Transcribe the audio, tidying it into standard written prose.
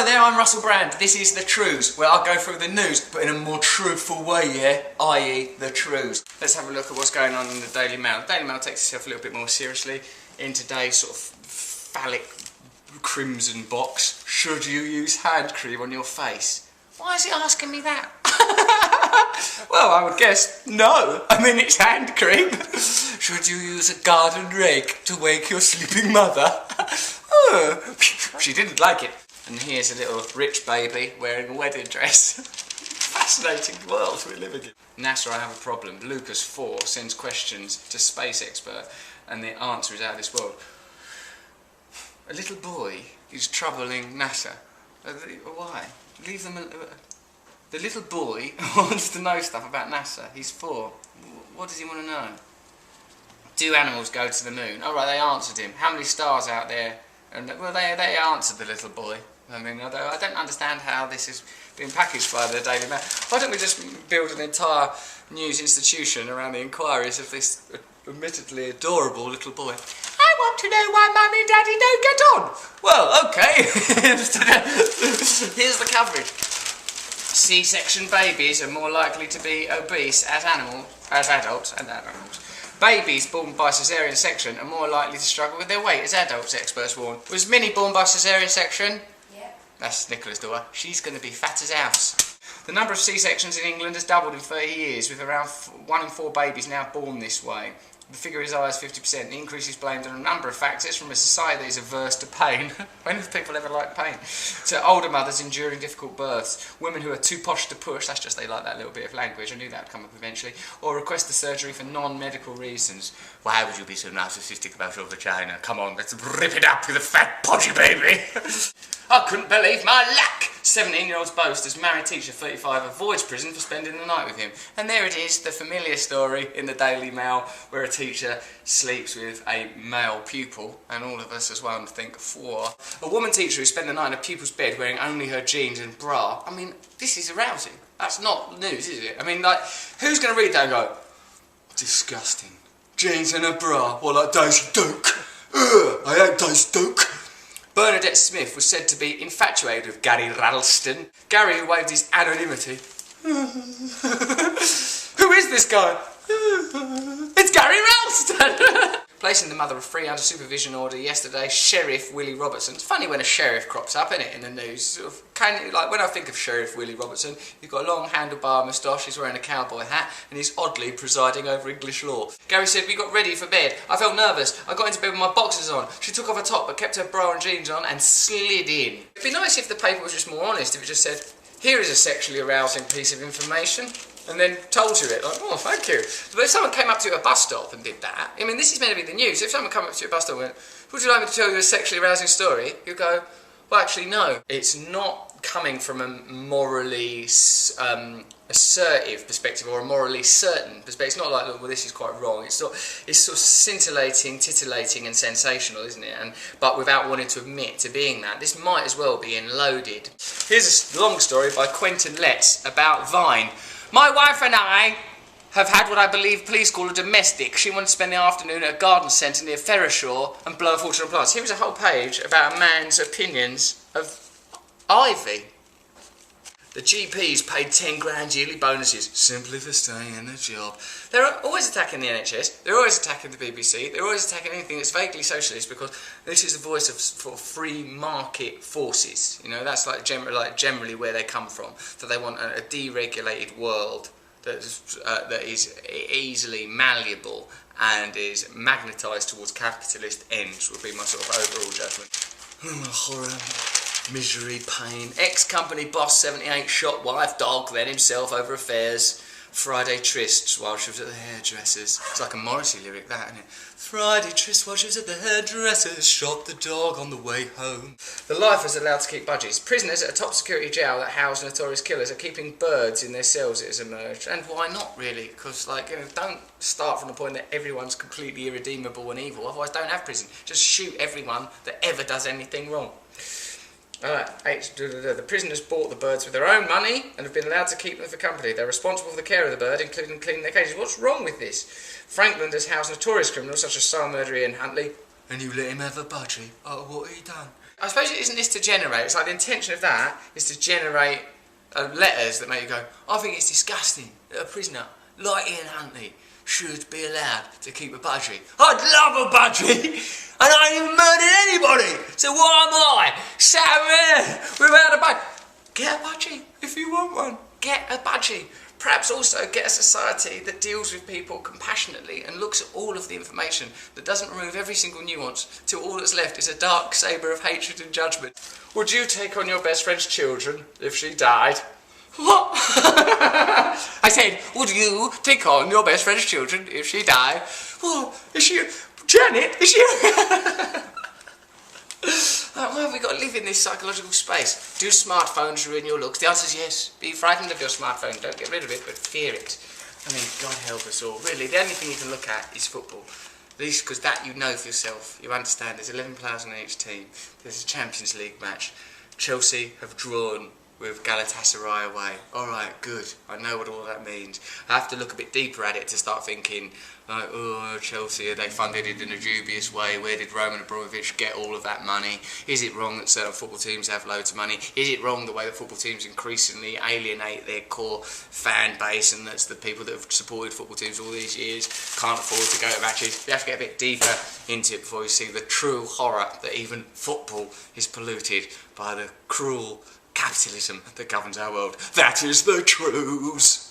there, I'm Russell Brand. This is the Trews, where I'll go through the news, but in a more truthful way, yeah? I.e. the Trews. Let's have a look at what's going on in the Daily Mail. The Daily Mail takes itself a little bit more seriously in today's sort of phallic crimson box. Should you use hand cream on your face? Why is it asking me that? Well, I would guess no. I mean, it's hand cream. Should you use a garden rake to wake your sleeping mother? Oh, she didn't like it. And here's a little rich baby wearing a wedding dress. Fascinating world we're living in. NASA, I have a problem. Lucas 4 sends questions to space expert, and the answer is out of this world. A little boy is troubling NASA. Why? Leave them alone. The little boy wants to know stuff about NASA. He's 4. What does he want to know? Do animals go to the moon? Oh right, they answered him. How many stars out there? And well, they answered the little boy. I mean, I don't understand how this is being packaged by the Daily Mail. Why don't we just build an entire news institution around the inquiries of this admittedly adorable little boy? I want to know why Mummy and Daddy don't get on. Well, okay. Here's the coverage. C-section babies are more likely to be obese as adults. Babies born by caesarean section are more likely to struggle with their weight as adults, experts warn. Was Minnie born by caesarean section? Yep. That's Nicola's daughter. She's going to be fat as house. The number of C-sections in England has doubled in 30 years, with around 1 in 4 babies now born this way. The figure is as high as 50%. The increase is blamed on a number of factors, from a society that is averse to pain. When have people ever liked pain? To older mothers enduring difficult births. Women who are too posh to push, that's just they like that little bit of language, I knew that would come up eventually. Or request the surgery for non-medical reasons. Why would you be so narcissistic about your vagina? Come on, let's rip it up with a fat podgy baby. I couldn't believe my luck! 17-year-old's boast as married teacher 35 avoids prison for spending the night with him. And there it is, the familiar story in the Daily Mail where a teacher sleeps with a male pupil, and all of us as one think, for a woman teacher who spent the night in a pupil's bed wearing only her jeans and bra. I mean, this is arousing. That's not news, is it? I mean, like, who's going to read that and go, disgusting. Jeans and a bra, well, like Daisy Duke. Ugh, I hate Daisy Duke. Bernadette Smith was said to be infatuated with Gary Ralston. Gary, who waived his anonymity. Who is this guy? It's Gary Ralston! Placing the mother free under supervision order yesterday, Sheriff Willie Robertson. It's funny when a sheriff crops up, isn't it, in the news? Sort of, like when I think of Sheriff Willie Robertson, you've got a long handlebar moustache, he's wearing a cowboy hat, and he's oddly presiding over English law. Gary said, we got ready for bed. I felt nervous. I got into bed with my boxers on. She took off her top but kept her bra and jeans on and slid in. It'd be nice if the paper was just more honest, if it just said, here is a sexually arousing piece of information. And then told you it, like, oh, thank you. But if someone came up to you at a bus stop and did that, I mean, this is meant to be the news. If someone came up to you at a bus stop and went, would you like me to tell you a sexually arousing story? You go, well, actually, no. It's not coming from a morally assertive perspective or a morally certain perspective. It's not like, well, this is quite wrong. It's sort of scintillating, titillating and sensational, isn't it? But without wanting to admit to being that. This might as well be loaded. Here's a long story by Quentin Letts about Vine. My wife and I have had what I believe police call a domestic. She wanted to spend the afternoon at a garden centre near Ferryshaw and blow a fortune on plants. Here is a whole page about a man's opinions of ivy. The GPs paid 10 grand yearly bonuses simply for staying in the job. They're always attacking the NHS, they're always attacking the BBC, they're always attacking anything that's vaguely socialist, because this is the voice of free market forces. You know, that's like generally where they come from. So they want a deregulated world that is easily malleable and is magnetised towards capitalist ends, would be my sort of overall judgment. Horror. Misery, pain. Ex-company boss 78 shot wife, dog, then himself over affairs. Friday trysts while she was at the hairdresser's. It's like a Morrissey lyric, that, isn't it? Friday trysts while she was at the hairdresser's. Shot the dog on the way home. The lifers are allowed to keep budgies. Prisoners at a top security jail that house notorious killers are keeping birds in their cells, it has emerged. And why not, really? Because, like, you know, don't start from the point that everyone's completely irredeemable and evil. Otherwise, don't have prison. Just shoot everyone that ever does anything wrong. Alright, the prisoners bought the birds with their own money and have been allowed to keep them for company. They're responsible for the care of the bird, including cleaning their cages. What's wrong with this? Frankland has housed notorious criminals such as Sale Murderer and Huntley. And you let him have a budgie? Oh, what he done? I suppose it isn't this to generate, it's like the intention of that is to generate letters that make you go, I think it's disgusting that a prisoner like Ian Huntley should be allowed to keep a budgie. I'd love a budgie, and I ain't even murdered anybody, so why am I sat there without a budgie? Get a budgie if you want one. Get a budgie. Perhaps also get a society that deals with people compassionately and looks at all of the information, that doesn't remove every single nuance till all that's left is a dark sabre of hatred and judgment. Would you take on your best friend's children if she died? What? I said, would you take on your best friend's children if she died? Well, is she... Janet, is she... Why have we got to live in this psychological space? Do smartphones ruin your looks? The answer is yes. Be frightened of your smartphone. Don't get rid of it, but fear it. I mean, God help us all. Really, the only thing you can look at is football. At least because that you know for yourself. You understand there's 11 players on each team. There's a Champions League match. Chelsea have drawn with Galatasaray away. Alright, good. I know what all that means. I have to look a bit deeper at it to start thinking, like, oh, Chelsea, are they funded it in a dubious way? Where did Roman Abramovich get all of that money? Is it wrong that certain football teams have loads of money? Is it wrong the way that football teams increasingly alienate their core fan base, and that's the people that have supported football teams all these years can't afford to go to matches? You have to get a bit deeper into it before you see the true horror that even football is polluted by the cruel capitalism that governs our world. That is the Trews.